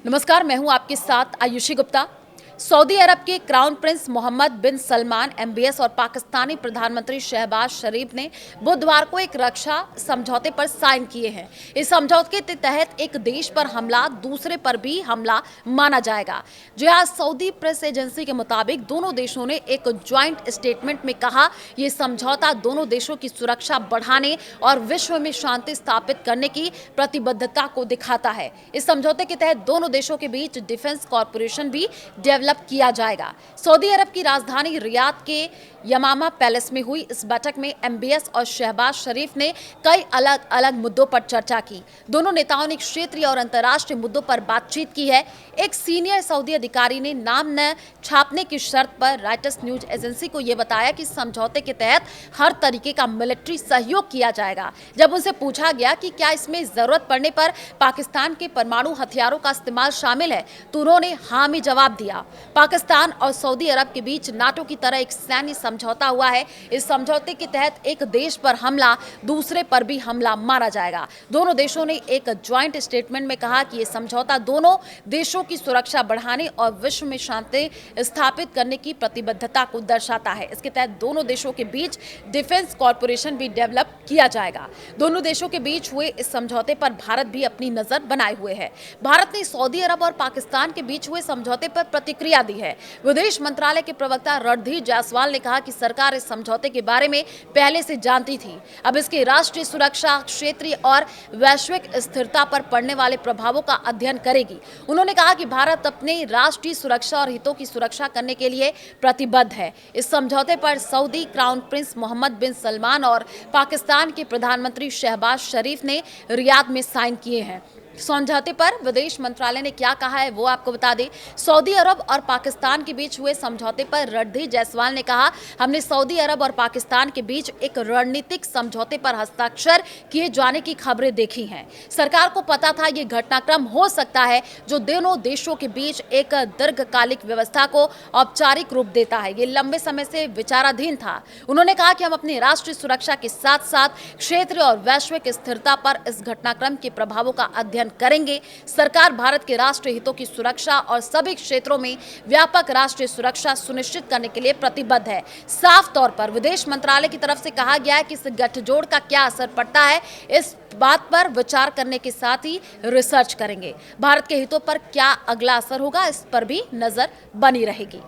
नमस्कार, मैं हूं आपके साथ आयुषी गुप्ता। सऊदी अरब के क्राउन प्रिंस मोहम्मद बिन सलमान एमबीएस और पाकिस्तानी प्रधानमंत्री शहबाज शरीफ ने बुधवार को एक रक्षा समझौते पर साइन किए हैं। इस समझौते के तहत एक देश पर हमला दूसरे पर भी हमला माना जाएगा। जो आज सऊदी प्रेस एजेंसी के मुताबिक दोनों देशों ने एक ज्वाइंट स्टेटमेंट में कहा, यह समझौता दोनों देशों की सुरक्षा बढ़ाने और विश्व में शांति स्थापित करने की प्रतिबद्धता को दिखाता है। इस समझौते के तहत दोनों देशों के बीच डिफेंस कॉरपोरेशन भी डेवलप किया जाएगा। सऊदी अरब की राजधानी रियाद के यमामा पैलेस में हुई इस बैठक में एमबीएस और शहबाज शरीफ ने कई अलग अलग मुद्दों पर चर्चा की। दोनों नेताओं ने क्षेत्रीय और अंतर्राष्ट्रीय मुद्दों पर बातचीत की है। एक सीनियर सऊदी अधिकारी ने नाम न छापने की शर्त पर रॉयटर्स न्यूज एजेंसी को यह बताया कि समझौते के तहत हर तरीके का मिलिट्री सहयोग किया जाएगा। जब उनसे पूछा गया कि क्या इसमें जरूरत पड़ने पर पाकिस्तान के परमाणु हथियारों का इस्तेमाल शामिल है, तो उन्होंने हाँ में जवाब दिया। पाकिस्तान और सऊदी अरब के बीच नाटो की तरह एक सैन्य समझौता हुआ है। इस समझौते के तहत एक देश पर हमला दूसरे पर भी हमला माना जाएगा। दोनों देशों ने एक ज्वाइंट स्टेटमेंट में कहा कि यह समझौता दोनों देशों की सुरक्षा बढ़ाने और विश्व में शांति स्थापित करने की प्रतिबद्धता को दर्शाता है। इसके तहत दोनों देशों के बीच डिफेंस कॉरपोरेशन भी डेवलप किया जाएगा। दोनों देशों के बीच हुए इस समझौते पर भारत भी अपनी नजर बनाए हुए है। भारत ने सऊदी अरब और पाकिस्तान के बीच हुए समझौते पर प्रतिक्रिया दी है। विदेश मंत्रालय के प्रवक्ता रणधीर जायसवाल ने कहा कि सरकार इस समझौते के बारे में पहले से जानती थी। अब इसके राष्ट्रीय सुरक्षा, क्षेत्रीय और वैश्विक स्थिरता पर पड़ने वाले प्रभावों का अध्ययन करेगी। उन्होंने कहा कि भारत अपने राष्ट्रीय सुरक्षा और हितों की सुरक्षा करने के लिए प्रतिबद्ध है। इस समझौते पर सऊदी क्राउन प्रिंस मोहम्मद बिन सलमान और पाकिस्तान के प्रधानमंत्री शहबाज शरीफ ने रियाद में साइन किए हैं। समझौते पर विदेश मंत्रालय ने क्या कहा है वो आपको बता दें। सऊदी अरब और पाकिस्तान के बीच हुए समझौते पर रणधीर जायसवाल ने कहा, हमने सऊदी अरब और पाकिस्तान के बीच एक रणनीतिक समझौते पर हस्ताक्षर किए जाने की खबरें देखी हैं। सरकार को पता था ये घटनाक्रम हो सकता है जो दोनों देशों के बीच एक दीर्घकालिक व्यवस्था को औपचारिक रूप देता है। ये लंबे समय से विचाराधीन था। उन्होंने कहा कि हम अपनी राष्ट्रीय सुरक्षा के साथ साथ क्षेत्रीय और वैश्विक स्थिरता पर इस घटनाक्रम के प्रभावों का अध्ययन करेंगे। सरकार भारत के राष्ट्रीय हितों की सुरक्षा और सभी क्षेत्रों में व्यापक राष्ट्रीय सुरक्षा सुनिश्चित करने के लिए प्रतिबद्ध है। साफ तौर पर विदेश मंत्रालय की तरफ से कहा गया है कि इस गठजोड़ का क्या असर पड़ता है, इस बात पर विचार करने के साथ ही रिसर्च करेंगे। भारत के हितों पर क्या अगला असर होगा, इस पर भी नजर बनी रहेगी।